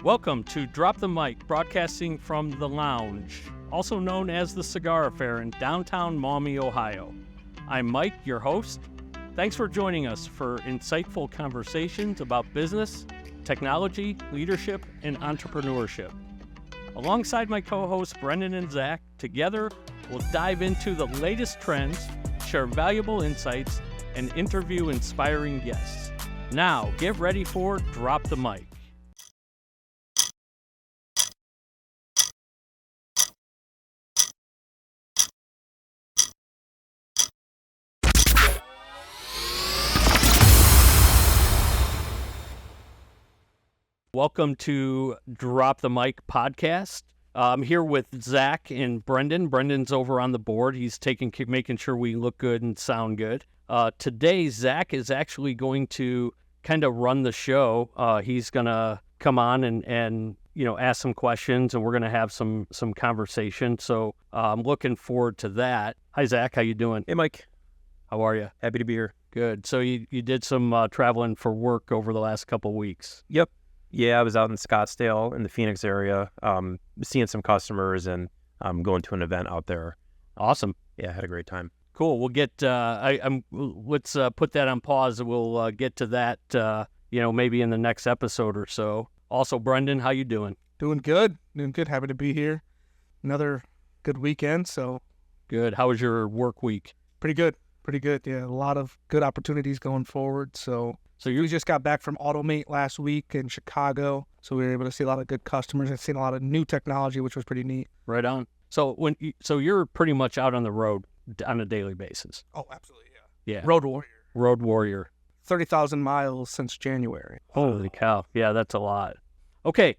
Welcome to Drop the Mic, broadcasting from The Lounge, also known as the Cigar Affair in downtown Maumee, Ohio. I'm Mike, your host. Thanks for joining us for insightful conversations about business, technology, leadership, and entrepreneurship. Alongside my co-hosts Brendan and Zach, together we'll dive into the latest trends, share valuable insights, and interview inspiring guests. Now, get ready for Drop the Mic. Welcome to Drop the Mic podcast. I'm here with Zach and Brendan. Brendan's over on the board. He's making sure we look good and sound good. Today, Zach is actually going to kind of run the show. He's going to come on and ask some questions, and we're going to have some conversation. So I'm looking forward to that. Hi, Zach. How you doing? Hey, Mike. How are you? Happy to be here. Good. So you did some traveling for work over the last couple of weeks. Yep. Yeah, I was out in Scottsdale in the Phoenix area, seeing some customers and going to an event out there. Awesome. Yeah, I had a great time. Cool. We'll get. Let's put that on pause. We'll get to that. Maybe in the next episode or so. Also, Brendan, how you doing? Doing good. Happy to be here. Another good weekend. So good. How was your work week? Pretty good. Yeah, a lot of good opportunities going forward. So we just got back from Automate last week in Chicago. So we were able to see a lot of good customers and seen a lot of new technology, which was pretty neat. Right on. So you're pretty much out on the road on a daily basis. Oh, absolutely. Yeah. Road warrior. 30,000 miles since January. Holy cow. Yeah, that's a lot. Okay.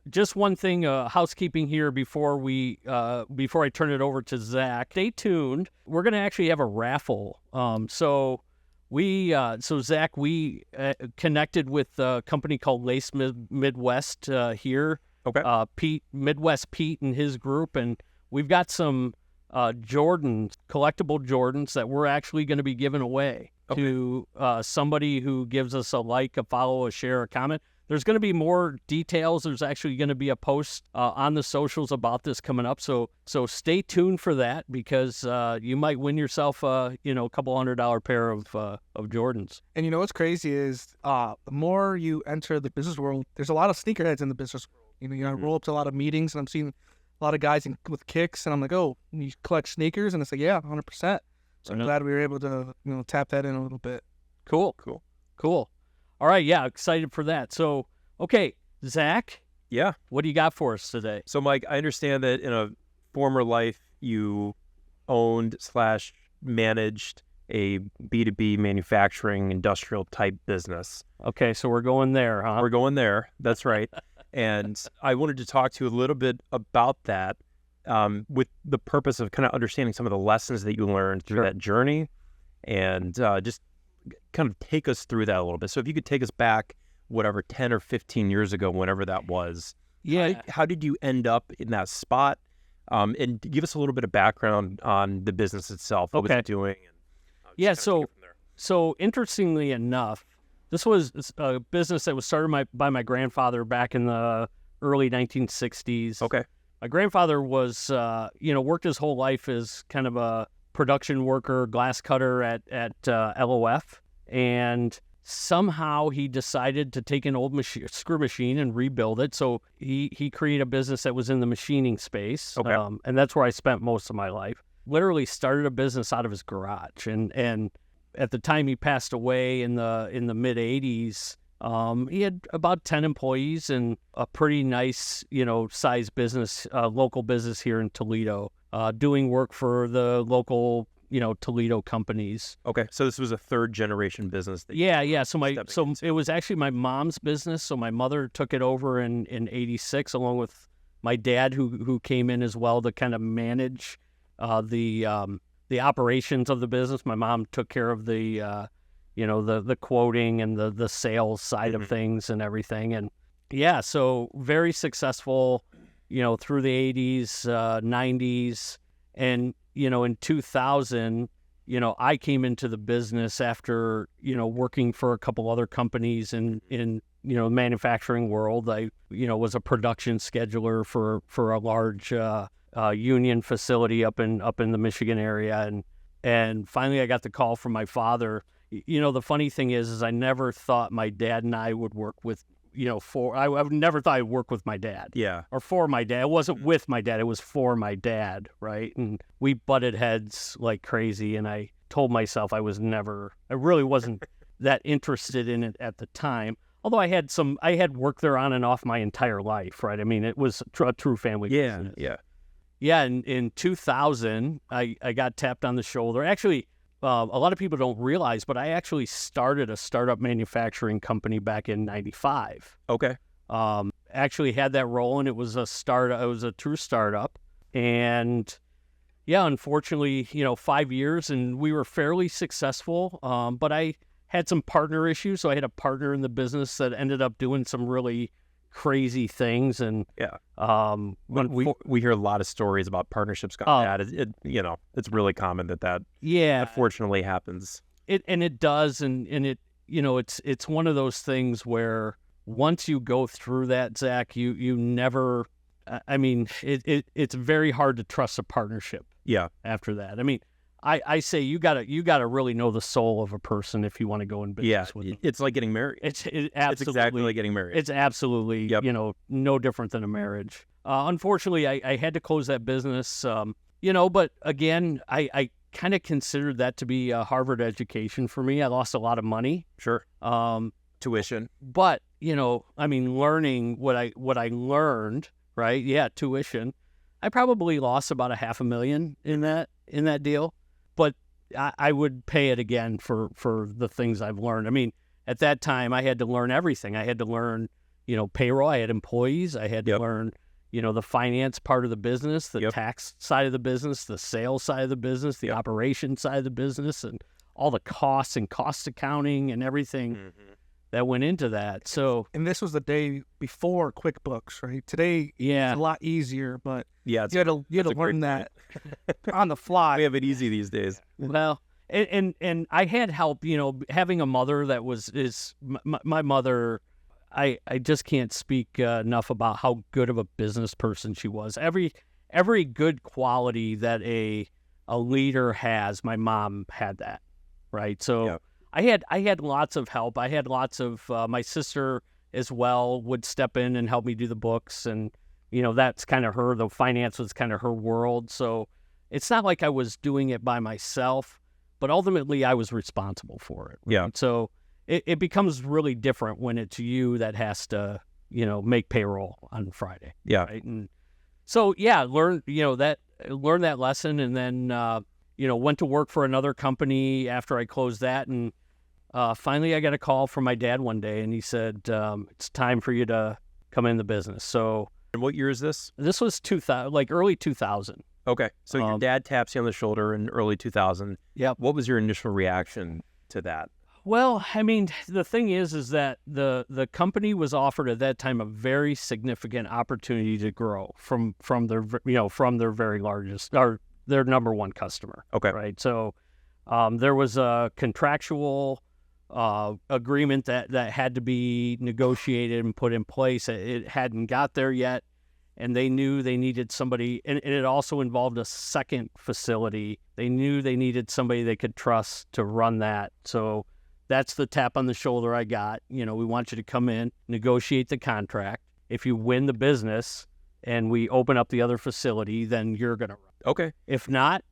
Just one thing, housekeeping here before I turn it over to Zach. Stay tuned. We're going to actually have a raffle. So Zach, we connected with a company called Lace Midwest here. Okay. Midwest Pete and his group, and we've got some collectible Jordans that we're actually going to be giving away to somebody who gives us a like, a follow, a share, a comment. There's going to be more details. There's actually going to be a post on the socials about this coming up. So stay tuned for that, because you might win yourself a couple $100 pair of Jordans. And what's crazy is the more you enter the business world, there's a lot of sneakerheads in the business world. I roll up to a lot of meetings and I'm seeing a lot of guys with kicks, and I'm like, oh, you collect sneakers? And it's like, yeah, 100%. So I'm glad we were able to tap that in a little bit. Cool. All right, yeah, excited for that. So, okay, Zach. Yeah. What do you got for us today? So, Mike, I understand that in a former life you owned/managed a B2B manufacturing industrial type business. Okay, so we're going there, huh? We're going there. That's right. And I wanted to talk to you a little bit about that with the purpose of kind of understanding some of the lessons that you learned through that journey, and just kind of take us through that a little bit. So if you could take us back, 10 or 15 years ago, whenever that was. Yeah. How did you end up in that spot? And give us a little bit of background on the business itself. What was it doing? And, so interestingly enough, this was a business that was started by my grandfather back in the early 1960s. Okay. My grandfather was, worked his whole life as kind of a production worker, glass cutter at LOF, and somehow he decided to take an old screw machine and rebuild it. So he created a business that was in the machining space, and that's where I spent most of my life. Literally started a business out of his garage, and at the time he passed away in the mid 80s, he had about 10 employees and a pretty nice size business, local business here in Toledo. Doing work for the local, Toledo companies. Okay, so this was a third generation business. Yeah. So it was actually my mom's business. So my mother took it over in '86, along with my dad, who came in as well to kind of manage the operations of the business. My mom took care of the quoting and the sales side of things and everything. And yeah, so very successful, through the 80s, 90s. And, in 2000, I came into the business after, working for a couple other companies in manufacturing world. I, was a production scheduler for a large union facility up in the Michigan area. And finally I got the call from my father. The funny thing is I never thought my dad and I would work with, I never thought I'd work with my dad. Yeah. Or for my dad. It wasn't with my dad. It was for my dad, right? And we butted heads like crazy. And I told myself I really wasn't that interested in it at the time. Although I had worked there on and off my entire life, right? I mean, it was a true family business. Yeah. Yeah, in 2000, I got tapped on the shoulder. Actually, a lot of people don't realize, but I actually started a startup manufacturing company back in '95. Okay. Actually had that role, and it was a startup. It was a true startup, and yeah, unfortunately, 5 years, and we were fairly successful. But I had some partner issues, so I had a partner in the business that ended up doing some really crazy things, and we hear a lot of stories about partnerships gone bad. It's really common that unfortunately happens. It does, and it it's one of those things where once you go through that, Zach, you never. I mean, it's very hard to trust a partnership. Yeah. After that, I mean, I say you gotta really know the soul of a person if you want to go in business with them. It's like getting married. It's absolutely, it's exactly like getting married. It's absolutely no different than a marriage. Unfortunately, I had to close that business. But again, I kind of considered that to be a Harvard education for me. I lost a lot of money. Sure. Tuition. But learning what I learned, right? Yeah, tuition. I probably lost about $500,000 in that deal. But I would pay it again for the things I've learned. I mean, at that time, I had to learn everything. I had to learn, payroll. I had employees. I had to learn, the finance part of the business, the tax side of the business, the sales side of the business, the operation side of the business, and all the costs and cost accounting and everything that went into that. So, and this was the day before QuickBooks, right? Today, it's a lot easier, but you had to learn that on the fly. We have it easy these days. Well, and I had help, having a mother that is my mother. I just can't speak enough about how good of a business person she was. Every good quality that a leader has, my mom had that, right? So. Yeah. I had lots of help. I had lots of my sister as well would step in and help me do the books, and that's kind of the finance was kind of her world. So it's not like I was doing it by myself, but ultimately I was responsible for it. Right? Yeah. So it becomes really different when it's you that has to make payroll on Friday. Yeah. Right. And so learn that lesson, and then went to work for another company after I closed that, and finally I got a call from my dad one day, and he said, it's time for you to come in the business. So, and what year is this? This was 2000, like early 2000. Okay. So your dad taps you on the shoulder in early 2000. Yeah. What was your initial reaction to that? Well, I mean, the thing is that the company was offered at that time a very significant opportunity to grow from their very largest, or their number one customer. Okay. Right. So there was a contractual agreement that had to be negotiated and put in place. It hadn't got there yet, and they knew they needed somebody, and it also involved a second facility. They knew they needed somebody they could trust to run that. So that's the tap on the shoulder I got. We want you to come in, negotiate the contract. If you win the business and we open up the other facility, then you're going to run. Okay. If not,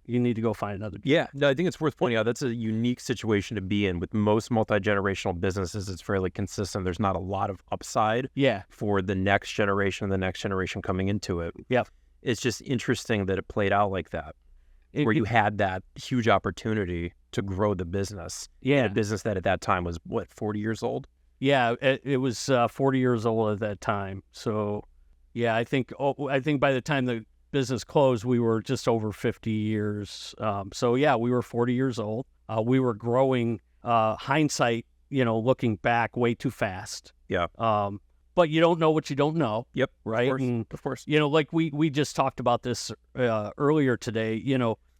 you need to go find another job. Yeah, no, I think it's worth pointing out that's a unique situation to be in. With most multi-generational businesses, it's fairly consistent. There's not a lot of upside for the next generation coming into it. Yeah. It's just interesting that it played out like that, where you had that huge opportunity to grow the business. Yeah. A business that at that time was, 40 years old? Yeah, it was 40 years old at that time. So, yeah, I think by the time the business closed, we were just over 50 years. So yeah, we were 40 years old. We were growing, hindsight, looking back, way too fast. Yeah. But you don't know what you don't know. Yep. Right. Of course. Like we just talked about this earlier today.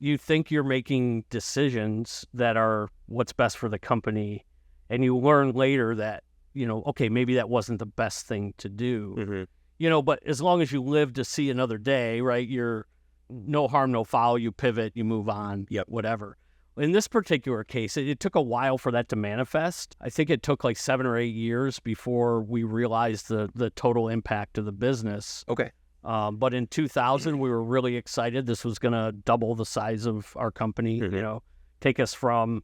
you think you're making decisions that are what's best for the company, and you learn later that, okay, maybe that wasn't the best thing to do. Mm-hmm. But as long as you live to see another day, right, you're no harm, no foul, you pivot, you move on, Yep. whatever. In this particular case, it took a while for that to manifest. I think it took like 7 or 8 years before we realized the total impact of the business. Okay. But in 2000, we were really excited. This was going to double the size of our company, Mhm. take us from,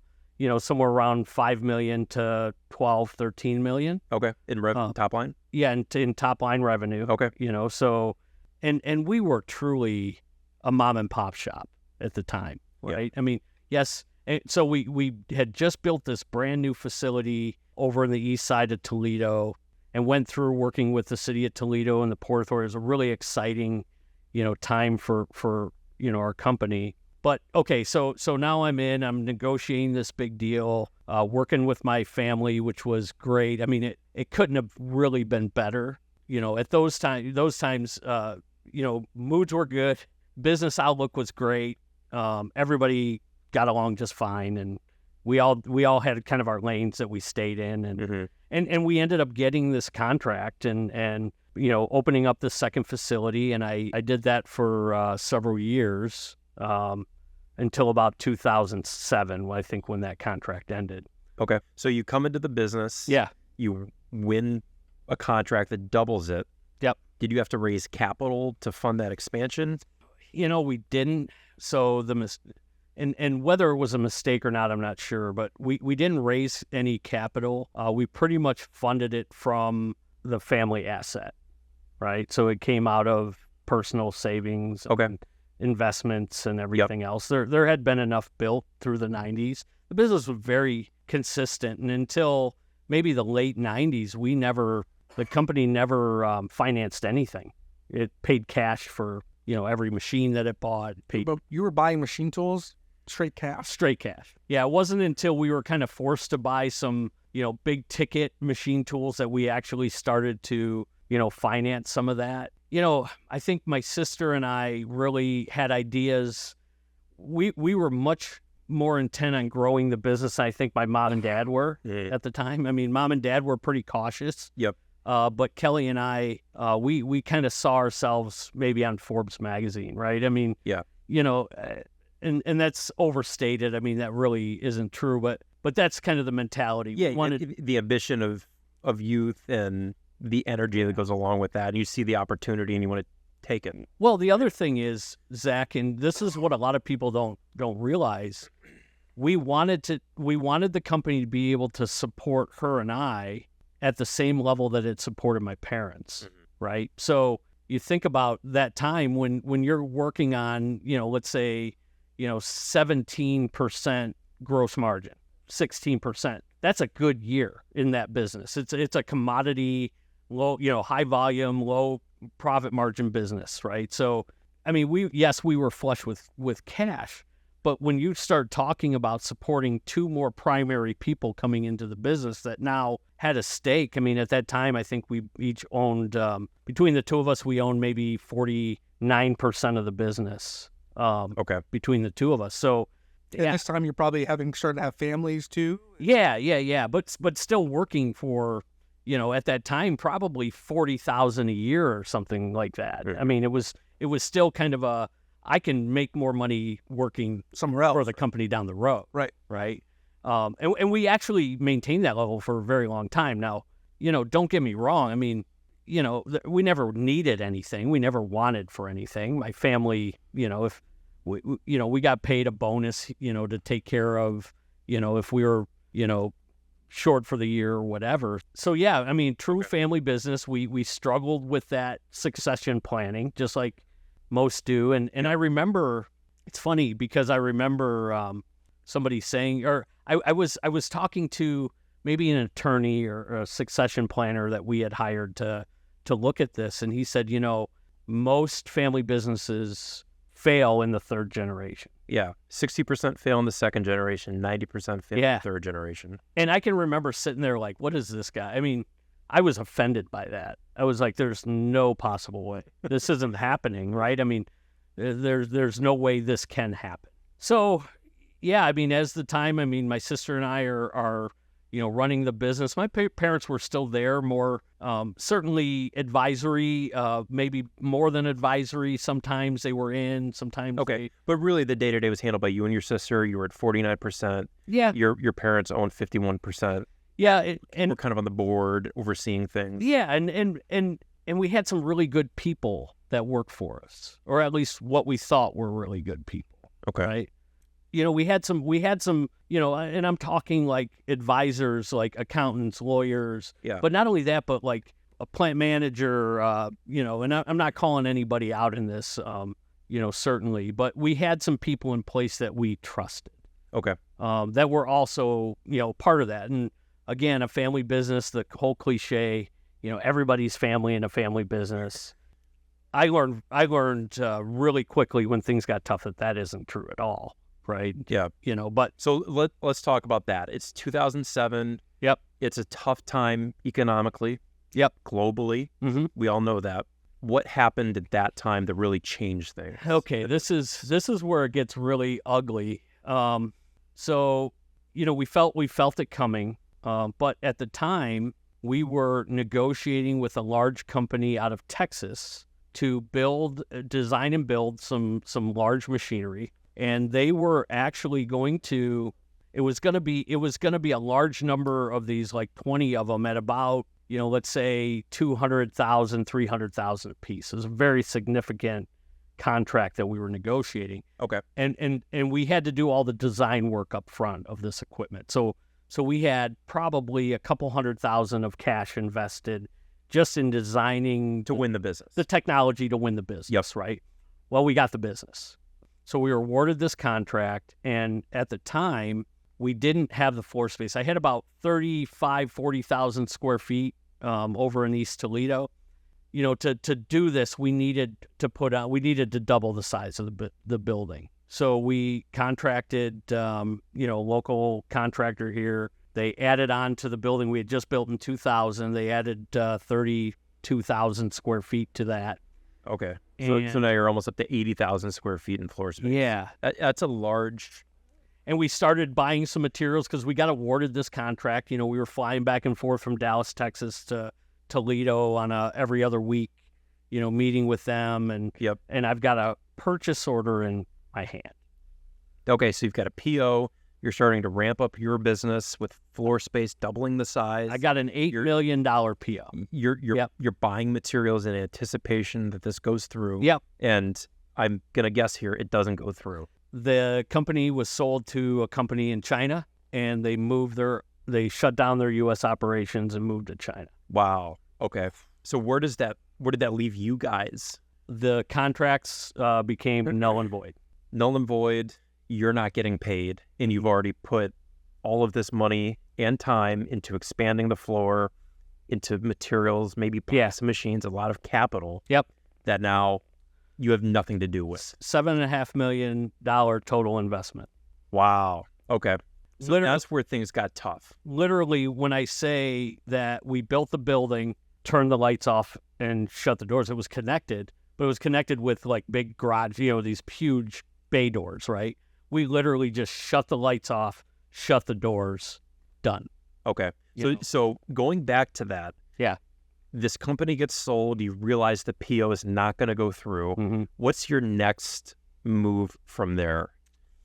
somewhere around 5 million to 12, 13 million. Okay. In top line? Yeah, in top line revenue. Okay. So, and we were truly a mom and pop shop at the time, right? Yeah. I mean, yes. And so we had just built this brand new facility over in the east side of Toledo and went through working with the city of Toledo and the Port Authority. It was a really exciting, time for our company. But okay, so now I'm negotiating this big deal, working with my family, which was great. I mean, it couldn't have really been better. At those times, moods were good. Business outlook was great. Everybody got along just fine, and we all had kind of our lanes that we stayed in, and Mm-hmm. and we ended up getting this contract and opening up the second facility, and I did that for several years until about 2007, I think, when that contract ended. Okay. So you come into the business. Yeah. You win a contract that doubles it. Yep. Did you have to raise capital to fund that expansion? We didn't. So and whether it was a mistake or not, I'm not sure, but we didn't raise any capital. We pretty much funded it from the family asset, right? So it came out of personal savings, Okay. and investments and everything else. There had been enough built through the 90s. The business was very consistent, and until maybe the late 90s, the company never financed anything. It paid cash for every machine that it bought. Paid But you were buying machine tools straight cash. straight cash. Yeah, it wasn't until we were kind of forced to buy some, big ticket machine tools that we actually started to, finance some of that. I think my sister and I really had ideas. We were much more intent on growing the business than I think my mom and dad were at the time. I mean, mom and dad were pretty cautious. Yep. But Kelly and I, we kind of saw ourselves maybe on Forbes magazine, right? I mean, Yeah. And that's overstated. I mean, that really isn't true, but that's kind of the mentality. Yeah. Wanted, The ambition of youth and the energy that goes along with that. You see the opportunity and you want to take it. well, the other thing is, Zach, and this is what a lot of people don't realize. We wanted the company to be able to support her and I at the same level that it supported my parents, right? So you think about that time when you're working on, let's say, 17% gross margin, 16%. That's a good year in that business. It's a commodity, low, high volume, low profit margin business, right? So, I mean, we were flush with cash, but when you start talking about supporting two more primary people coming into the business that now had a stake, I mean, at that time, I think we each owned, between the two of us, we owned maybe 49% of the business. Okay. Between the two of us. So, At this time, you're probably starting to have families too. yeah. But still working for, at that time, probably $40,000 a year or something like that. Mhm. I mean, it was still kind of I can make more money working Somewhere else. for the company down the road. Right. Right. And we actually maintained that level for a very long time. Now, don't get me wrong. I mean, we never needed anything. We never wanted for anything. My family, if we got paid a bonus, to take care of, if we were, short for the year or whatever. So yeah, I mean, true family business. We struggled with that succession planning, just like most do. And I remember, it's funny because I remember somebody saying, or I was talking to maybe an attorney or a succession planner that we had hired to look at this, and he said, most family businesses fail in the third generation. Yeah. 60% fail in the second generation, 90% fail in Yeah. the third generation. And I can remember sitting there like, what is this guy? I mean, I was offended by that. I was like, there's no possible way. This isn't happening, right? I mean, there's no way this can happen. So, yeah, I mean, as the time, I mean, my sister and I are running the business. My parents were still there, more certainly advisory, maybe more than advisory. Sometimes they were in, sometimes Okay, but really the day-to-day was handled by you and your sister. You were at 49%. Yeah. Your parents owned 51%. Yeah, and We're kind of on the board overseeing things. yeah, and we had some really good people that worked for us, or at least what we thought were really good people. Okay. Right. We had some, and I'm talking like advisors, like accountants, lawyers. Yeah. But not only that, but like a plant manager, and I'm not calling anybody out in this, certainly, but we had some people in place that we trusted, Okay. that were also, part of that. And again, a family business, the whole cliche, everybody's family in a family business. I learned really quickly when things got tough that isn't true at all. Right. Yeah. But So let's talk about that. It's 2007. Yep. It's a tough time economically. Yep. Globally. Mm-hmm. We all know that. What happened at that time to really change things? Okay, this is where it gets really ugly. So, we felt it coming, but at the time we were negotiating with a large company out of Texas to design and build some large machinery. And they were actually it was going to be a large number of these, like 20 of them at about, let's say 200,000, 300,000 a piece. It was a very significant contract that we were negotiating. Okay. And we had to do all the design work up front of this equipment. So we had probably a couple 100,000 of cash invested just in designing To win the business. the technology to win the business. Yep. Right. Well, we got the business. So we were awarded this contract, and at the time, we didn't have the floor space. I had about 40,000 square feet over in East Toledo. To do this, we needed to double the size of the building. So we contracted, local contractor here. They added on to the building we had just built in 2000. They added 32,000 square feet to that. Okay. So now you're almost up to 80,000 square feet in floor space. Yeah. That's a large. And we started buying some materials because we got awarded this contract. We were flying back and forth from Dallas, Texas to Toledo on every other week, meeting with them. And Yep. And I've got a purchase order in my hand. Okay, so you've got a PO. You're starting to ramp up your business with floor space doubling the size. I got an $8 million PO. You're buying materials in anticipation that this goes through. Yep. And I'm gonna guess here it doesn't go through. The company was sold to a company in China, and they shut down their U.S. operations and moved to China. Wow. Okay. So where did that leave you guys? The contracts became null and void. Null and void. You're not getting paid, and you've already put all of this money and time into expanding the floor, into materials, maybe some machines, a lot of capital. Yep. That now you have nothing to do with. $7.5 million total investment. Wow. Okay. So that's where things got tough. Literally, when I say that we built the building, turned the lights off, and shut the doors, it was connected, but it was connected with like big garage, these huge bay doors, right? We literally just shut the lights off, shut the doors, done. Okay. So going back to that. Yeah. This company gets sold. You realize the PO is not going to go through. Mm-hmm. What's your next move from there?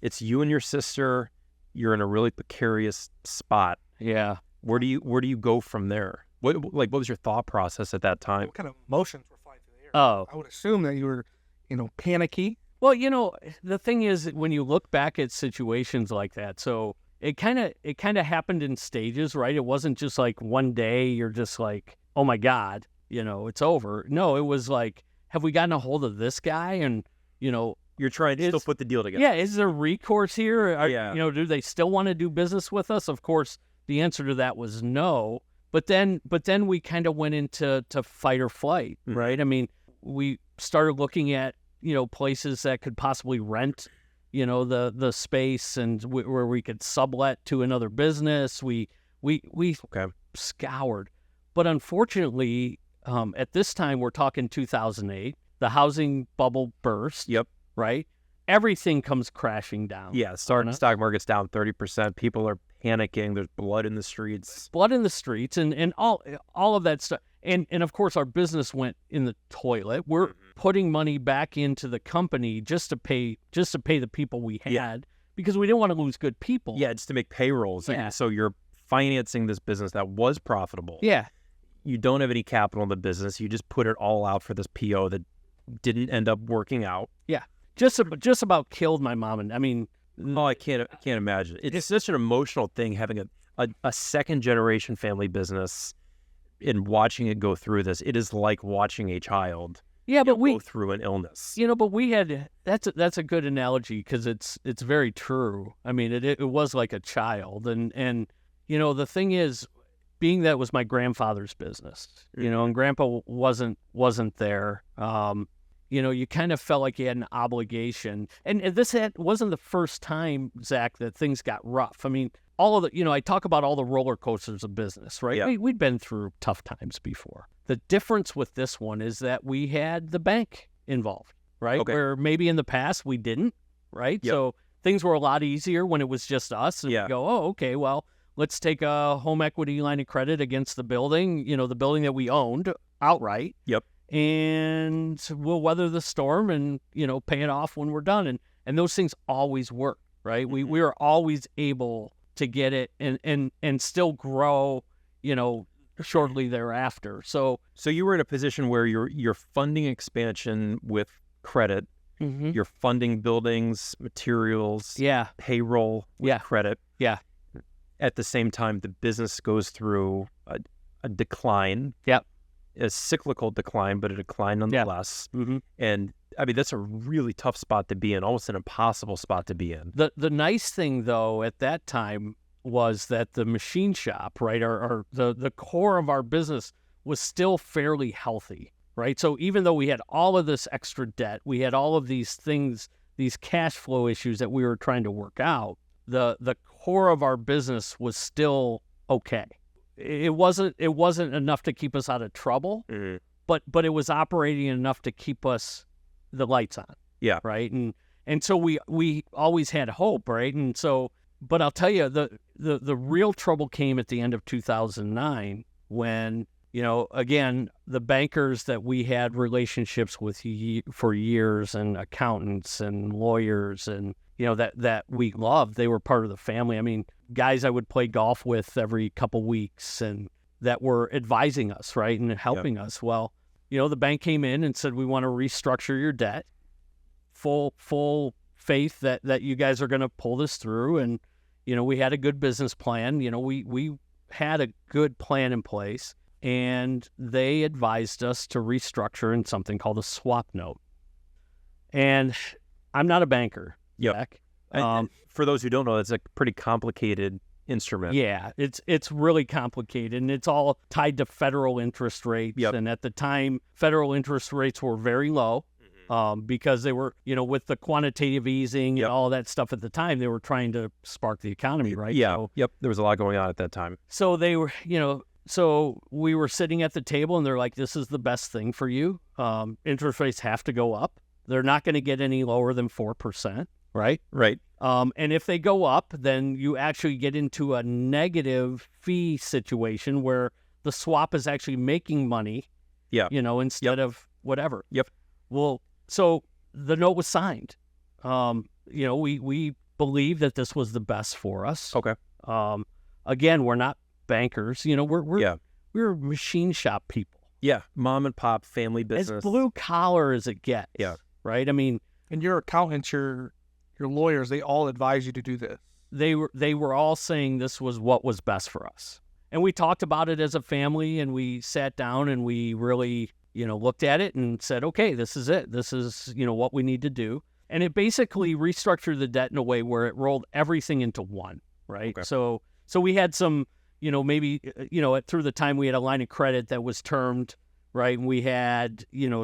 It's you and your sister. You're in a really precarious spot. Yeah. Where do you go from there? What was your thought process at that time? What kind of emotions were flying through the air? Oh. I would assume that you were, panicky. Well, the thing is, when you look back at situations like that, so it kind of happened in stages, right? It wasn't just like one day you're just like, oh my God, it's over. No, it was like, have we gotten a hold of this guy? And, you're trying to still put the deal together. Yeah. Is there recourse here? Do they still want to do business with us? Of course, the answer to that was no. But then we kind of went into fight or flight, right? I mean, we started looking at, places that could possibly rent, the space and where we could sublet to another business. We scoured. But unfortunately, at this time, we're talking 2008, the housing bubble burst. Yep. Right? everything comes crashing down. Yeah, stock market's down 30%. People are panicking. There's blood in the streets. Blood in the streets, and all of that stuff. And of course, our business went in the toilet. We're putting money back into the company just to pay the people we had because we didn't want to lose good people. Yeah, just to make payrolls. Yeah. So you're financing this business that was profitable. Yeah. You don't have any capital in the business. You just put it all out for this PO that didn't end up working out. Yeah. Just about killed my mom. And I mean, I can't imagine. It's such an emotional thing having a second generation family business and watching it go through this. It is like watching a child go through an illness. But we had that's a good analogy because it's very true. I mean, it was like a child, and the thing is, being that it was my grandfather's business, and Grandpa wasn't there. You kind of felt like you had an obligation. And this wasn't the first time, Zach, that things got rough. I mean, all of the, I talk about all the roller coasters of business, right? Yeah. We'd been through tough times before. The difference with this one is that we had the bank involved, right? Okay. Where maybe in the past we didn't, right? Yep. So things were a lot easier when it was just us. And we go, oh, okay, well, let's take a home equity line of credit against the building, the building that we owned outright. Yep. And we'll weather the storm and, pay it off when we're done. And those things always work, right? We are always able to get it and still grow, shortly thereafter. So you were in a position where you're funding expansion with credit. You're funding buildings, materials, payroll with credit. Yeah. At the same time, the business goes through a decline. Yep. A cyclical decline, but a decline nonetheless. And I mean, that's a really tough spot to be in, almost an impossible spot to be in. The nice thing, though, at that time was that the machine shop, right, the core of our business was still fairly healthy, right? So even though we had all of this extra debt, we had all of these things, these cash flow issues that we were trying to work out, the core of our business was still okay. It wasn't enough to keep us out of trouble, but it was operating enough to keep us the lights on. Yeah. Right. And so we always had hope, right? And so, but I'll tell you, the real trouble came at the end of 2009 when, again, the bankers that we had relationships with for years, and accountants and lawyers and, that we loved, they were part of the family. I mean, guys I would play golf with every couple weeks and that were advising us, right, and helping us. Well, the bank came in and said, we want to restructure your debt. Full faith that you guys are going to pull this through. And, we had a good business plan. We had a good plan in place. And they advised us to restructure in something called a swap note. And I'm not a banker. Yeah. For those who don't know, it's a pretty complicated instrument. Yeah, it's really complicated, and it's all tied to federal interest rates. Yep. And at the time, federal interest rates were very low because they were, with the quantitative easing and all that stuff at the time, they were trying to spark the economy, right? Yeah. There was a lot going on at that time. So they were, so we were sitting at the table, and they're like, this is the best thing for you. Interest rates have to go up. They're not going to get any lower than 4%. Right? Right. And if they go up, then you actually get into a negative fee situation where the swap is actually making money, instead of whatever. Yep. Well, so the note was signed. We believe that this was the best for us. Okay. Again, we're not bankers. We're machine shop people. Yeah. Mom and pop family business. As blue collar as it gets. Yeah. Right? I mean, and your accountants, your lawyers, they all advise you to do this. They were all saying this was what was best for us. And we talked about it as a family, and we sat down and we really, looked at it and said, okay, this is it. This is, what we need to do. And it basically restructured the debt in a way where it rolled everything into one, right? Okay. So we had some, maybe, through the time we had a line of credit that was termed, right? And we had, maybe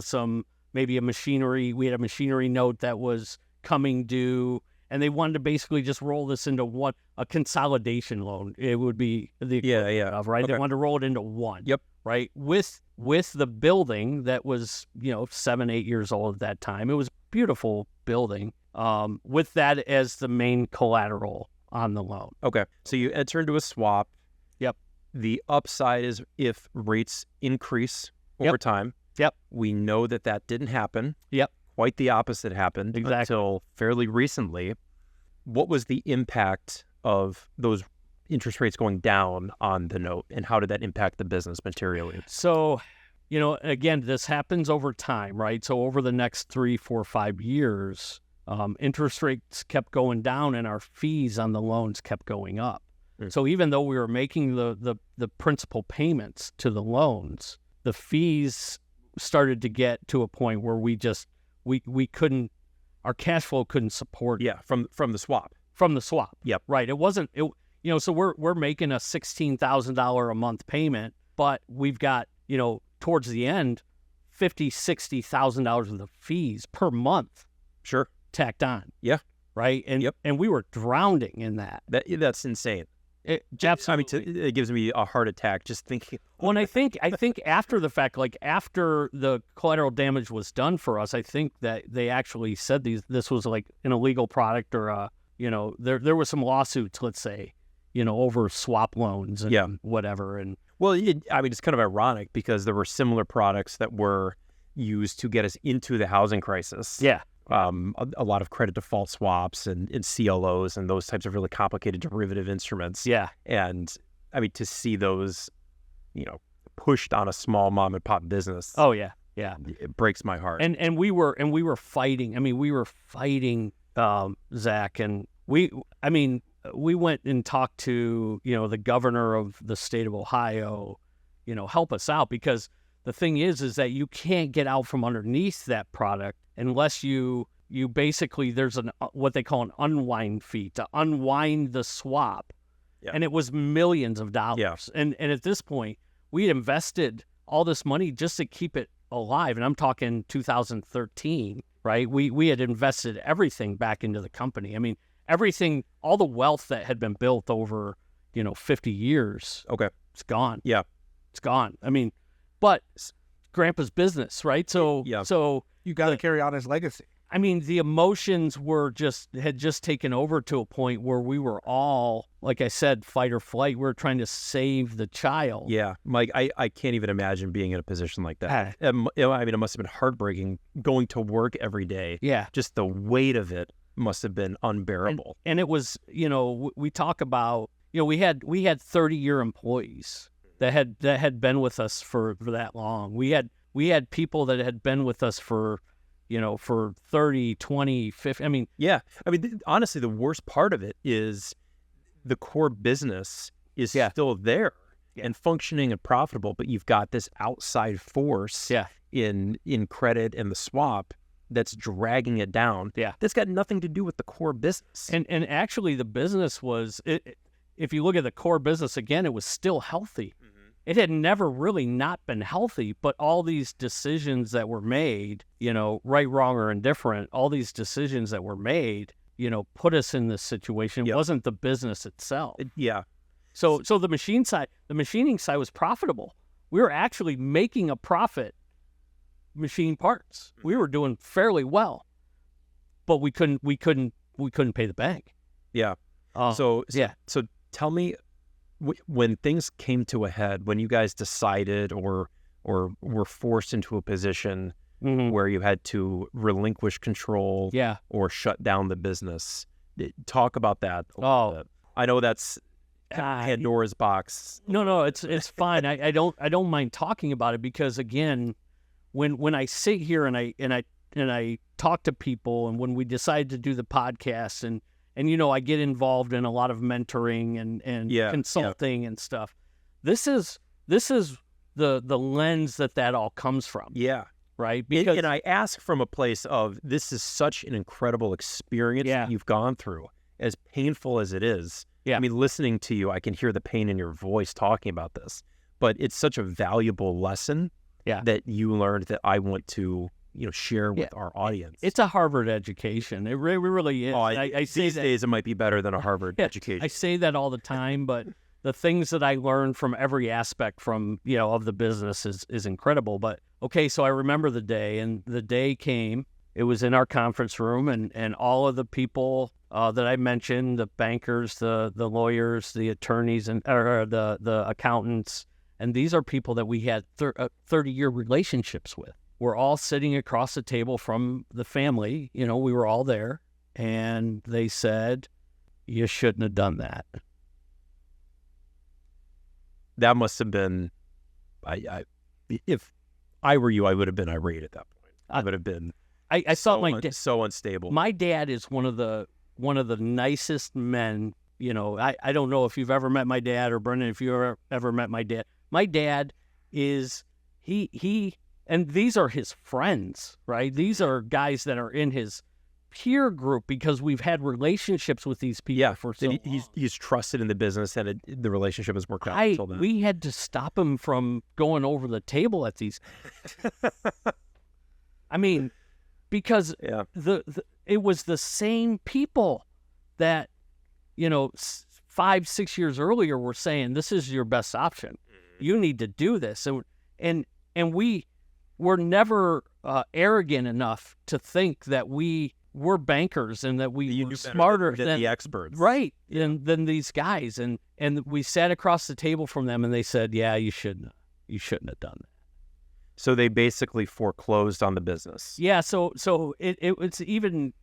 we had a machinery note that was coming due, and they wanted to basically just roll this into a consolidation loan. It would be the equivalent of, right? Okay. They wanted to roll it into one. Yep. Right. With the building that was 7-8 years old at that time. It was a beautiful building, with that as the main collateral on the loan. Okay. So you enter into a swap. Yep. The upside is if rates increase over time. Yep. We know that didn't happen. Yep. Quite the opposite happened until fairly recently. What was the impact of those interest rates going down on the note, and how did that impact the business materially? So, again, this happens over time, right? So over the next 3, 4, 5 years, interest rates kept going down and our fees on the loans kept going up. So even though we were making the principal payments to the loans, the fees started to get to a point where we couldn't, our cash flow couldn't support. Yeah, from the swap. From the swap. Yep. Right. It wasn't. So we're making a $16,000 a month payment, but we've got towards the end, $50,000-$60,000 worth of fees per month. Sure. Tacked on. Yeah. Right. And we were drowning in that. That's insane. Absolutely. It gives me a heart attack just thinking. Well, and I think after the fact, like after the collateral damage was done for us, I think that they actually said this was like an illegal product, or there was some lawsuits, let's say, over swap loans and whatever. And well, it's kind of ironic because there were similar products that were used to get us into the housing crisis. Yeah. A lot of credit default swaps and CLOs and those types of really complicated derivative instruments. Yeah. And to see those, pushed on a small mom and pop business. Oh yeah. Yeah. It breaks my heart. And we were fighting. We were fighting, Zach, and we went and talked to, the governor of the state of Ohio, help us out, because the thing is that you can't get out from underneath that product unless you basically, there's what they call an unwind fee to unwind the swap. Yeah. And it was millions of dollars. Yeah. And at this point, we had invested all this money just to keep it alive. And I'm talking 2013, right? We had invested everything back into the company. Everything, all the wealth that had been built over, 50 years. Okay. It's gone. Yeah. It's gone. But Grandpa's business, right? So, yeah. So you got to carry on his legacy. The emotions had just taken over to a point where we were all, like I said, fight or flight. We were trying to save the child. Yeah. Mike, I can't even imagine being in a position like that. It must have been heartbreaking going to work every day. Yeah. Just the weight of it must have been unbearable. And it was, we talk about, we had 30-year employees that had been with us for that long. We had people that had been with us for 30, 20, 50. Yeah. Honestly, the worst part of it is the core business is still there and functioning and profitable, but you've got this outside force in credit and the swap that's dragging it down. Yeah. That's got nothing to do with the core business. And actually the business was, if you look at the core business again, it was still healthy. Mm-hmm. It had never really not been healthy, but all these decisions that were made, right, wrong, or indifferent, all these decisions that were made, put us in this situation. It wasn't the business itself. So the machining side was profitable. We were actually making a profit machine parts. We were doing fairly well, but we couldn't pay the bank. Yeah. So tell me, when things came to a head, when you guys decided or were forced into a position where you had to relinquish control or shut down the business, talk about that a little bit. I know that's Pandora's box. No, it's fine. I don't mind talking about it, because again, when I sit here and I talk to people, and when we decide to do the podcast, and I get involved in a lot of mentoring and consulting and stuff. This is the lens that all comes from. Yeah. Right. And I ask from a place of, this is such an incredible experience that you've gone through, as painful as it is. Yeah. Listening to you, I can hear the pain in your voice talking about this, but it's such a valuable lesson that you learned that I want to, share with our audience. It's a Harvard education. It really is. I say these that, days it might be better than a Harvard education. I say that all the time, but the things that I learned from every aspect from, of the business is incredible. But okay, so I remember the day, and the day came, It was in our conference room, and all of the people that I mentioned, the bankers, the lawyers, the attorneys, or the accountants, and these are people that we had 30-year relationships with. We're all sitting across the table from the family. We were all there, and they said, "You shouldn't have done that." That must have been, if I were you, I would have been irate at that point. I would have been. I thought so unstable. My dad is one of the nicest men. I don't know if you've ever met my dad, or Brendan, if you ever met my dad. My dad is he, and these are his friends, right? These are guys that are in his peer group because we've had relationships with these people for so long. He's trusted in the business, and the relationship has worked out until then. We had to stop him from going over the table at these. I mean, because it was the same people that 5-6 years earlier were saying, "This is your best option. You need to do this." And we were never arrogant enough to think that we were bankers and that we were smarter than the experts, right? Than these guys. And we sat across the table from them, and they said, "Yeah, you shouldn't have done that." So they basically foreclosed on the business. Yeah. So it's even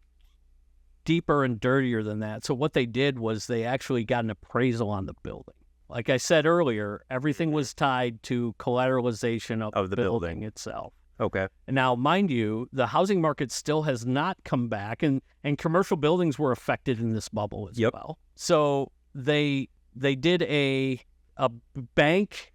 deeper and dirtier than that. So what they did was they actually got an appraisal on the building. Like I said earlier, everything was tied to collateralization of the building itself. Okay. And now, mind you, the housing market still has not come back, and commercial buildings were affected in this bubble as well. So they did a bank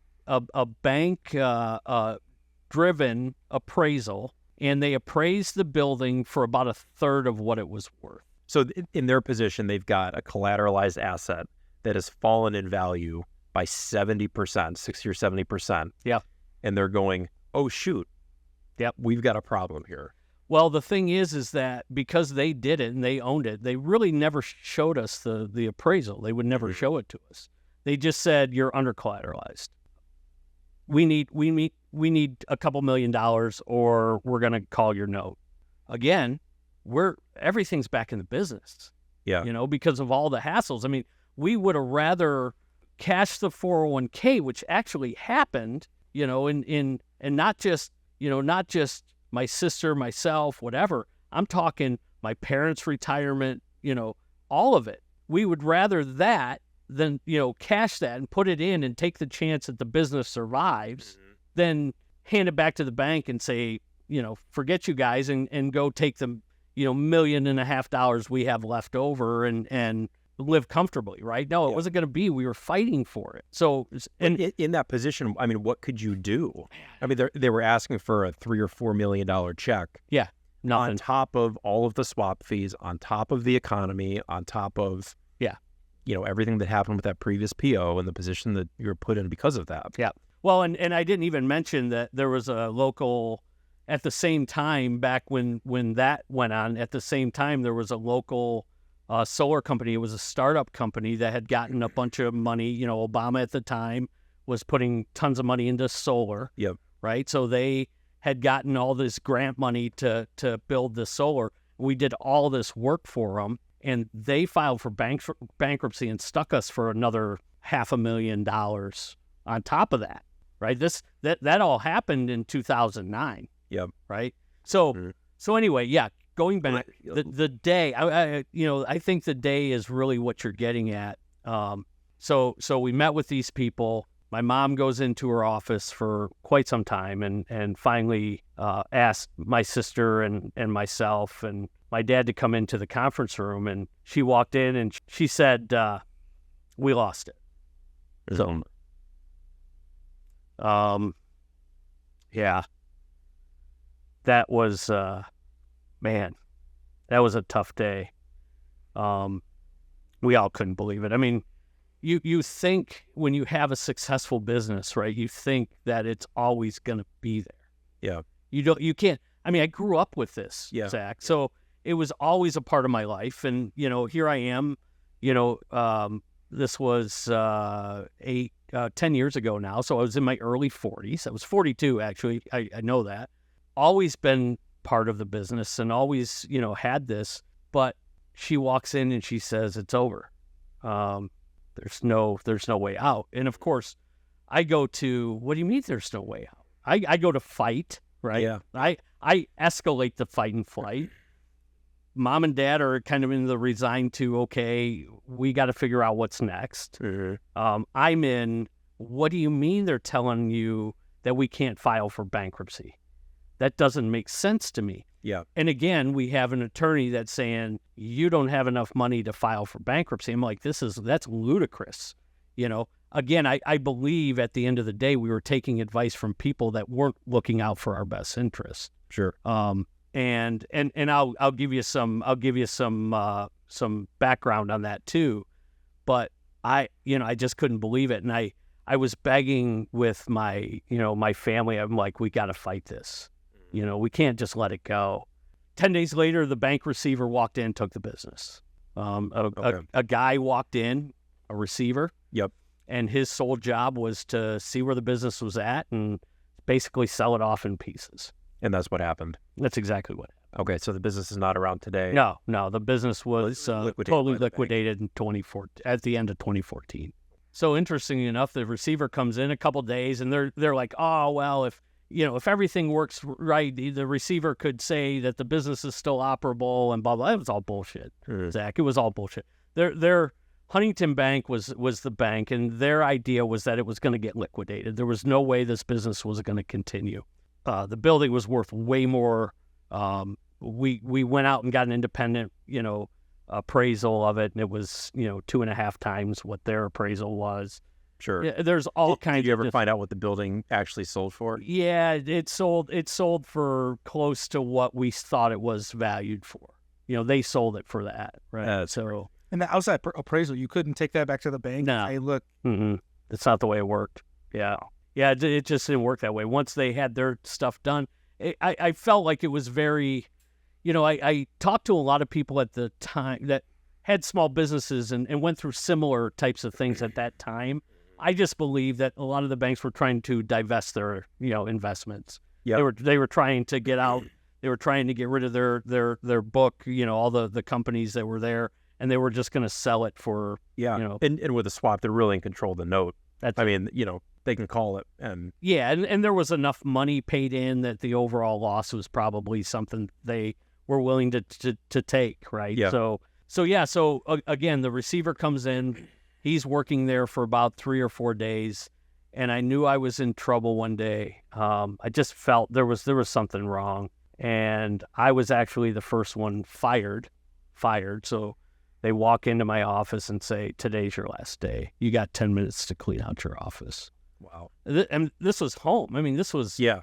driven appraisal, and they appraised the building for about a third of what it was worth. So in their position, they've got a collateralized asset that has fallen in value by 70%, 60 or 70%. Yeah. And they're going, "Oh, shoot. Yep. We've got a problem here." Well, the thing is that because they did it and they owned it, they really never showed us the appraisal. They would never show it to us. They just said, "You're under collateralized. We need a couple $1 million, or we're going to call your note." Again, everything's back in the business. Yeah. Because of all the hassles. I mean, we would have rather cashed the 401k, which actually happened, and not just my sister, myself, whatever. I'm talking my parents' retirement, all of it. We would rather that than, cash that and put it in and take the chance that the business survives than hand it back to the bank and say, forget you guys and go take the, $1.5 million we have left over and live comfortably, right? No, it wasn't going to be. We were fighting for it. So, and in that position, I mean, what could you do? I mean, they were asking for a $3 or $4 million check. Yeah, nothing. On top of all of the swap fees, on top of the economy, on top of everything that happened with that previous PO and the position that you were put in because of that. Yeah. Well, and I didn't even mention that there was a local, at the same time, back when that went on, at the same time, there was a local solar company. It was a startup company that had gotten a bunch of money. Obama at the time was putting tons of money into solar. Yep. Right. So they had gotten all this grant money to build the solar. We did all this work for them, and they filed for bankruptcy and stuck us for another $500,000 on top of that. Right. That all happened in 2009. Yep. Right. So anyway, yeah. Going back, the day, I think the day is really what you're getting at. So we met with these people. My mom goes into her office for quite some time and finally asked my sister and myself and my dad to come into the conference room. And she walked in and she said, "We lost it." So, yeah, that was... man, that was a tough day. We all couldn't believe it. I mean, you think when you have a successful business, right? You think that it's always going to be there. Yeah. You can't. I mean, I grew up with this, yeah. Zach. So it was always a part of my life, and here I am. This was 10 years ago now. So I was in my early 40s. I was 42 actually. I know that. Always been part of the business and always, had this. But she walks in and she says, it's over. There's no way out. And of course, I go to, what do you mean there's no way out? I go to fight, right? Yeah. I escalate the fight and flight. Mom and dad are kind of in the resigned to, okay, we got to figure out what's next. I'm in, what do you mean they're telling you that we can't file for bankruptcy? That doesn't make sense to me. Yeah. And again, we have an attorney that's saying, you don't have enough money to file for bankruptcy. I'm like, that's ludicrous. Again, I believe at the end of the day, we were taking advice from people that weren't looking out for our best interest. Sure. And I'll give you some background on that too. But I just couldn't believe it. And I was begging with my family. I'm like, we got to fight this. We can't just let it go. 10 days later, the bank receiver walked in, took the business. A guy walked in, a receiver. Yep. And his sole job was to see where the business was at and basically sell it off in pieces. And that's what happened. That's exactly what happened. Okay, so the business is not around today. No, the business was totally liquidated in 2014, at the end of 2014. So interestingly enough, the receiver comes in a couple of days, and they're like, oh well, if everything works right, the receiver could say that the business is still operable and blah blah. It was all bullshit, Zach. It was all bullshit. Their Huntington Bank was the bank, and their idea was that it was going to get liquidated. There was no way this business was going to continue. The building was worth way more. We went out and got an independent, appraisal of it, and it was, 2.5 times what their appraisal was. Sure. Yeah, there's all kinds. Did you ever find out what the building actually sold for? Yeah, it sold for close to what we thought it was valued for. They sold it for that, right? So. And the outside appraisal, you couldn't take that back to the bank? No. Hey, look. That's not the way it worked. Yeah. Yeah, it just didn't work that way. Once they had their stuff done, I felt like it was very, I talked to a lot of people at the time that had small businesses and went through similar types of things at that time. I just believe that a lot of the banks were trying to divest their, investments. Yep. They were trying to get out. They were trying to get rid of their book, all the companies that were there, and they were just going to sell it for, And with a swap, they're really in control of the note. They can call it. And and there was enough money paid in that the overall loss was probably something they were willing to take, right? Yeah. So again, the receiver comes in. He's working there for about 3 or 4 days, and I knew I was in trouble one day. I just felt there was something wrong, and I was actually the first one fired. So they walk into my office and say, "Today's your last day. You got 10 minutes to clean out your office." Wow. And this was home. I mean, this was home.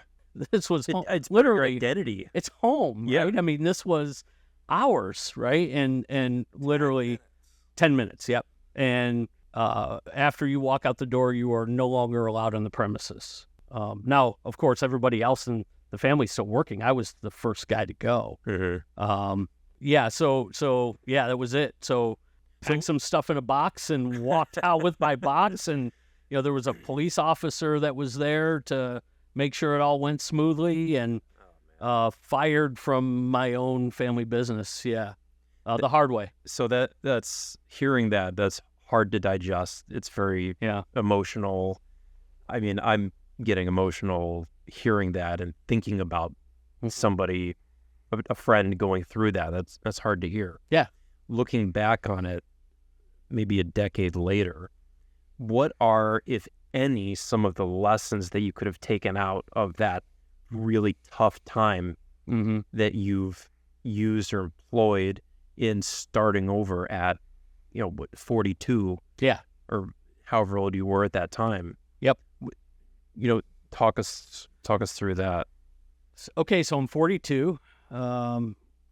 It's literally your identity. It's home, Yeah. right? I mean, this was ours, right? And literally 10 minutes. Yep. And after you walk out the door, you are no longer allowed on the premises. Now, of course, everybody else in the family's still working. I was the first guy to go. Mm-hmm. So that was it. So packed some stuff in a box and walked out with my box, and there was a police officer that was there to make sure it all went smoothly, and fired from my own family business. Yeah. The hard way. So that's hearing that's hard to digest. It's very emotional. I mean, I'm getting emotional hearing that and thinking about somebody, a friend going through that. That's hard to hear. Yeah. Looking back on it, maybe a decade later, what are, if any, some of the lessons that you could have taken out of that really tough time that you've used or employed in starting over at, 42? Yeah. Or however old you were at that time. Yep. Talk us through that. Okay, so I'm 42.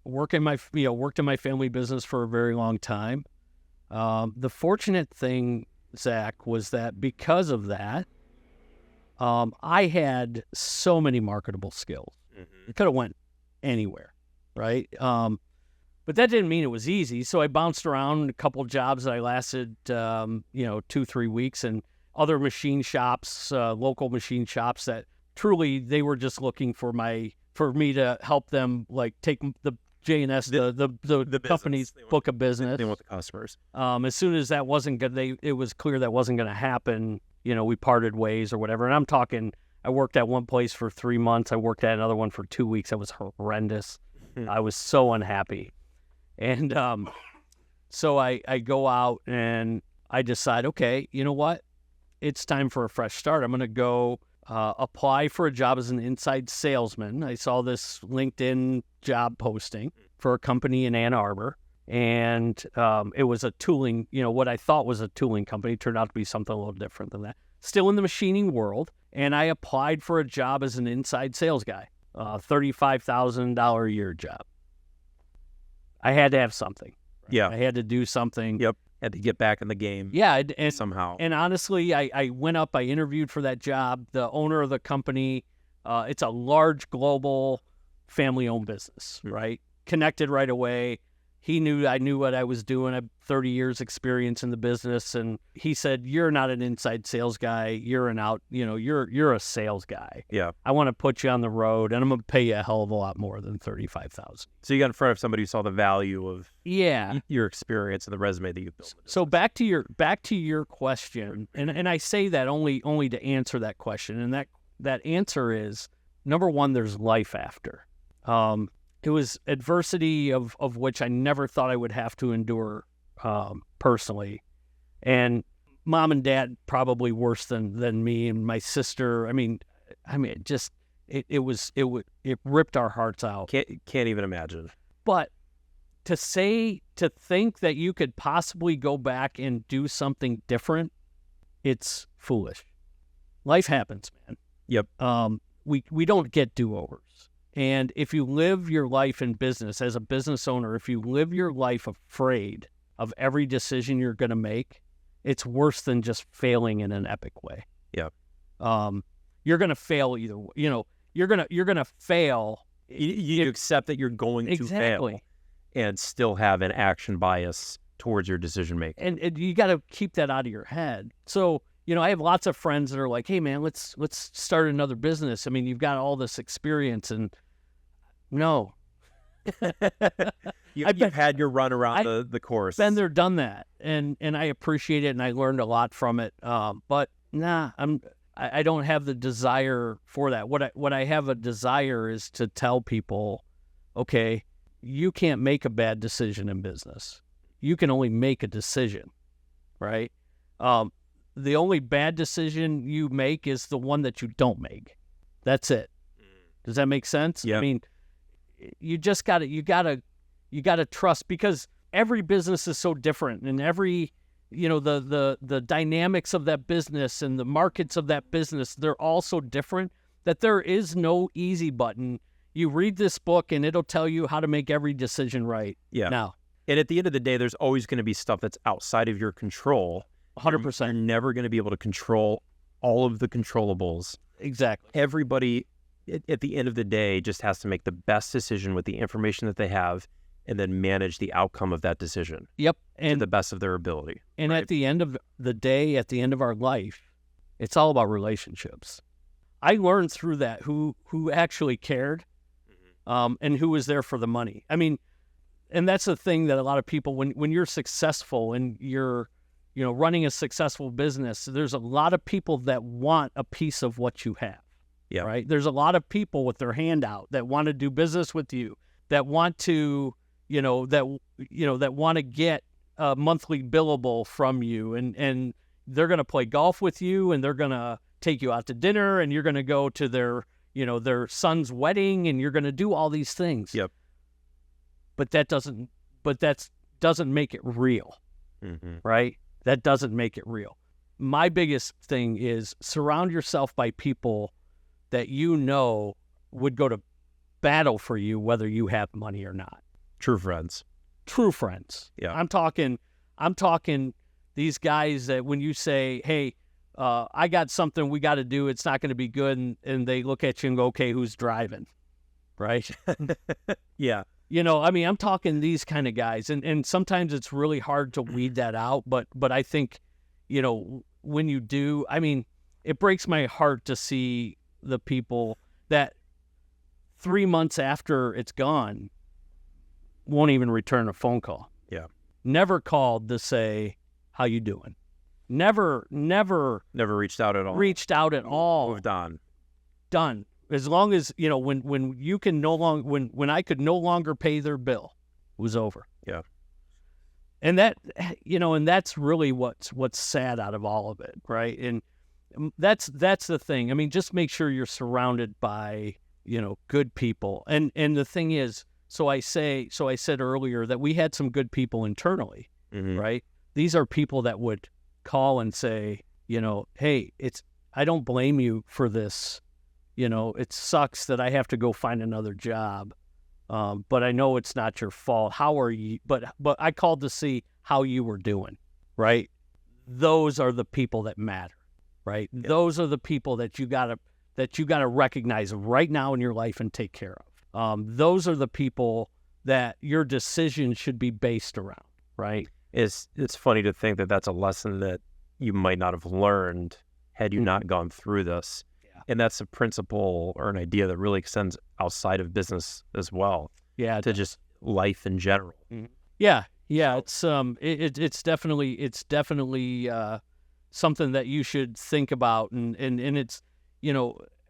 Worked in my family business for a very long time. The fortunate thing, Zach, was that because of that, I had so many marketable skills. It could have went anywhere, right? But that didn't mean it was easy. So I bounced around a couple of jobs that I lasted, 2-3 weeks, and other machine shops, local machine shops that truly they were just looking for my for me to help them like take the J&S, the company's book of business. They want the customers. As soon as that wasn't good, it was clear that wasn't going to happen. We parted ways or whatever. And I'm talking, I worked at one place for 3 months. I worked at another one for 2 weeks. That was horrendous. I was so unhappy. And so I go out and I decide, okay, you know what? It's time for a fresh start. I'm going to go apply for a job as an inside salesman. I saw this LinkedIn job posting for a company in Ann Arbor. And it was a tooling, what I thought was a tooling company turned out to be something a little different than that. Still in the machining world. And I applied for a job as an inside sales guy, $35,000 a year job. I had to have something. Yeah. I had to do something. Yep. Had to get back in the game. Yeah. And somehow. And honestly, I went up, I interviewed for that job. The owner of the company, it's a large global family-owned business, right? Connected right away. He knew I knew what I was doing. I have 30 years experience in the business. And he said, you're not an inside sales guy. You're you're a sales guy. Yeah. I want to put you on the road and I'm going to pay you a hell of a lot more than $35,000. So you got in front of somebody who saw the value of your experience and the resume that you built. So back to your question. And I say that only to answer that question. And that answer is, number one, there's life after. It was adversity of which I never thought I would have to endure personally. And mom and dad probably worse than me and my sister. I mean, it ripped our hearts out. Can't even imagine. But to think that you could possibly go back and do something different, it's foolish. Life happens, man. Yep. We don't get do-overs. And if you live your life in business as a business owner, if you live your life afraid of every decision you're going to make, it's worse than just failing in an epic way. Yeah. You're going to fail either way. You're going to fail. You accept that you're going to fail and still have an action bias towards your decision making. And you got to keep that out of your head. So, I have lots of friends that are like, "Hey, man, let's start another business. I mean, you've got all this experience." And no, you've had your run around the course. Been there, done that, and I appreciate it, and I learned a lot from it. But nah, I don't have the desire for that. What I have a desire is to tell people, okay, you can't make a bad decision in business. You can only make a decision, right? The only bad decision you make is the one that you don't make. That's it. Does that make sense? Yeah. I mean, you just gotta trust, because every business is so different, and every, the dynamics of that business and the markets of that business, they're all so different that there is no easy button. You read this book and it'll tell you how to make every decision right. Yeah. Now. And at the end of the day, there's always going to be stuff that's outside of your control. 100%. You're never going to be able to control all of the controllables. Exactly. Everybody, at the end of the day, just has to make the best decision with the information that they have and then manage the outcome of that decision. Yep. To the best of their ability. And right? At the end of the day, at the end of our life, it's all about relationships. I learned through that who actually cared, and who was there for the money. I mean, and that's the thing that a lot of people, when you're successful and you're running a successful business, there's a lot of people that want a piece of what you have. Yeah. Right. There's a lot of people with their hand out that want to do business with you, that want to, that want to get a monthly billable from you, and they're going to play golf with you, and they're going to take you out to dinner, and you're going to go to their son's wedding, and you're going to do all these things. Yep. But that doesn't make it real. Right? That doesn't make it real. My biggest thing is surround yourself by people that would go to battle for you whether you have money or not. True friends. Yeah. I'm talking these guys that when you say, "Hey, I got something we got to do, it's not going to be good," and they look at you and go, "Okay, who's driving?" Right? Yeah. I'm talking these kind of guys, and sometimes it's really hard to weed that out, but I think, when you do, it breaks my heart to see the people that 3 months after it's gone, won't even return a phone call. Yeah. Never called to say, how you doing? Never reached out at all. reached out at all. Moved on. Done. As long as, when you can no longer, when I could no longer pay their bill, it was over. Yeah. And that, and that's really what's sad out of all of it, right? And that's the thing. I mean, just make sure you're surrounded by, good people. And the thing is, so I said earlier that we had some good people internally, right? These are people that would call and say, hey, I don't blame you for this. It sucks that I have to go find another job. But I know it's not your fault. How are you? But I called to see how you were doing, right? Those are the people that matter, right? Yep. Those are the people that you gotta recognize right now in your life and take care of. Those are the people that your decision should be based around, right? It's funny to think that that's a lesson that you might not have learned had you not gone through this. Yeah. And that's a principle or an idea that really extends outside of business as well. Yeah. To just life in general. Yeah. It's it's definitely something that you should think about, and it's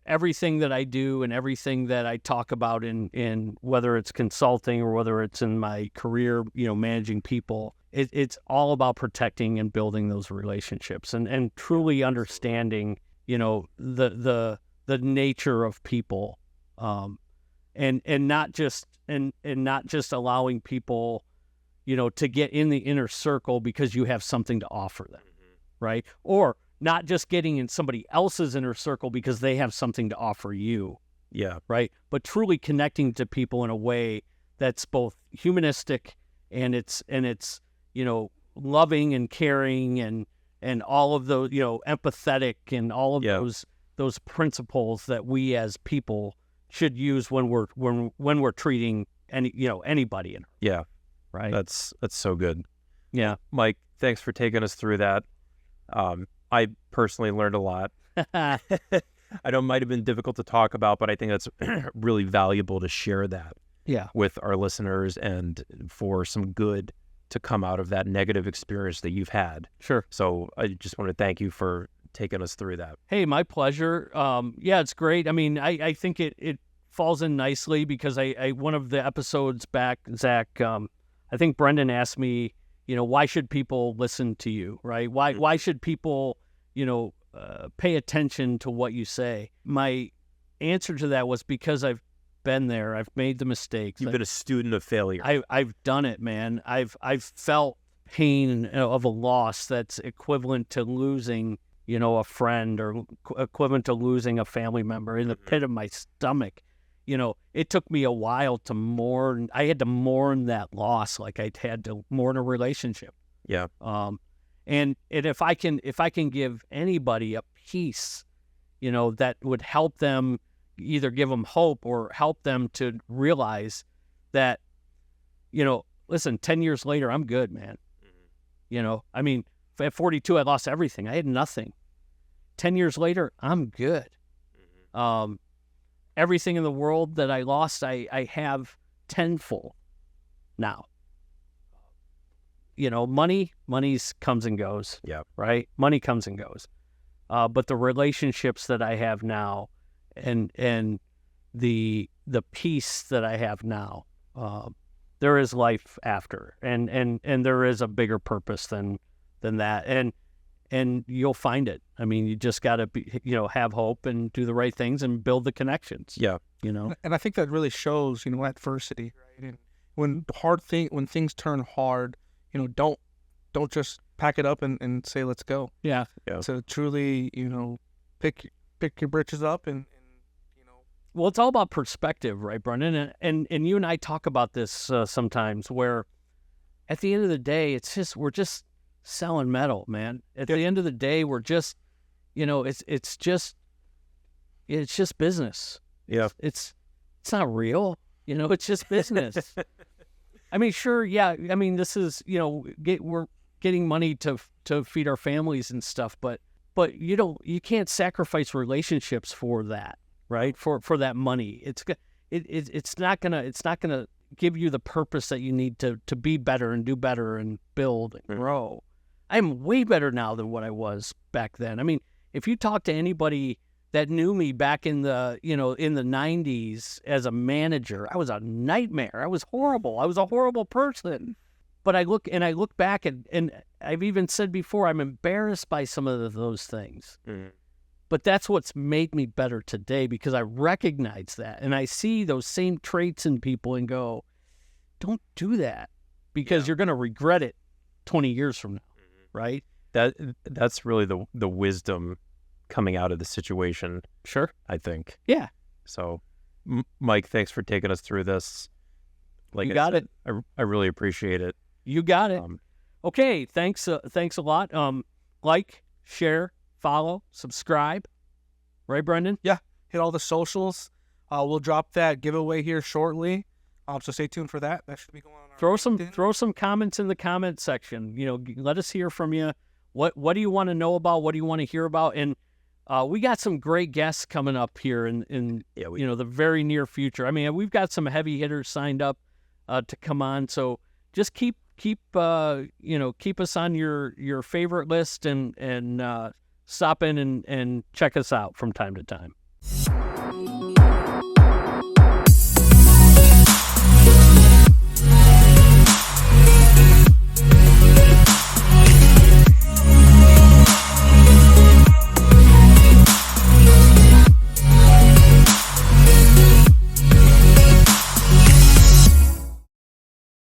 everything that I do and everything that I talk about in whether it's consulting or whether it's in my career, managing people, it's all about protecting and building those relationships and truly understanding, the nature of people, and not just allowing people, to get in the inner circle because you have something to offer them, right? Or not just getting in somebody else's inner circle because they have something to offer you. Yeah. Right. But truly connecting to people in a way that's both humanistic and it's loving and caring and all of those, empathetic and all of those principles that we as people should use when we're treating anybody in. Yeah. Right. That's so good. Yeah. Mike, thanks for taking us through that. I personally learned a lot. I know it might have been difficult to talk about, but I think that's really valuable to share that with our listeners and for some good to come out of that negative experience that you've had. Sure. So I just want to thank you for taking us through that. Hey, my pleasure. It's great. I mean, I think it falls in nicely because I one of the episodes back, Zach, I think Brendan asked me, why should people listen to you, right? Why should people, pay attention to what you say? My answer to that was because I've been there. I've made the mistakes. You've been a student of failure. I've done it, man. I've felt pain of a loss that's equivalent to losing, a friend or equivalent to losing a family member in the pit of my stomach. It took me a while to mourn. I had to mourn that loss like I'd had to mourn a relationship. Yeah. And if I can give anybody a piece, that would help them, either give them hope or help them to realize that, listen, 10 years later, I'm good, man. I mean, at 42, I lost everything. I had nothing. 10 years later, I'm good. Everything in the world that I lost, I have tenfold now. Money's comes and goes. Yeah. Right? Money comes and goes. But the relationships that I have now and the peace that I have now, there is life after. And there is a bigger purpose than that. And you'll find it. I mean, you just got to have hope and do the right things and build the connections. Yeah. And I think that really shows, adversity, right? And when things turn hard, don't just pack it up and say, let's go. Yeah. So truly, pick your britches up and. Well, it's all about perspective, right, Brendan? And you and I talk about this sometimes, where at the end of the day, we're just selling metal, man. At the end of the day, we're just, it's just business. Yeah. It's not real. It's just business. I mean, sure. Yeah. I mean, this is, we're getting money to feed our families and stuff, but you can't sacrifice relationships for that, right? For that money. it's not gonna give you the purpose that you need to be better and do better and build and grow. I'm way better now than what I was back then. I mean, if you talk to anybody that knew me back in the, in the 90s as a manager, I was a nightmare. I was horrible. I was a horrible person. But I look back and I've even said before, I'm embarrassed by some of those things. Mm. But that's what's made me better today, because I recognize that and I see those same traits in people and go, don't do that, because you're going to regret it 20 years from now, right? That's really the wisdom coming out of the situation. Sure. I think. Yeah. So, Mike, thanks for taking us through this. Like you got it. I really appreciate it. You got it. Okay. Thanks a lot. Like, share, follow, subscribe. Right, Brendan? Yeah. Hit all the socials. We'll drop that giveaway here shortly. So stay tuned for that. That should be going on. Throw some comments in the comment section. Let us hear from you. What do you want to know about? What do you want to hear about? And we got some great guests coming up here in the very near future. I mean, we've got some heavy hitters signed up to come on. So just keep us on your favorite list and stop in and check us out from time to time.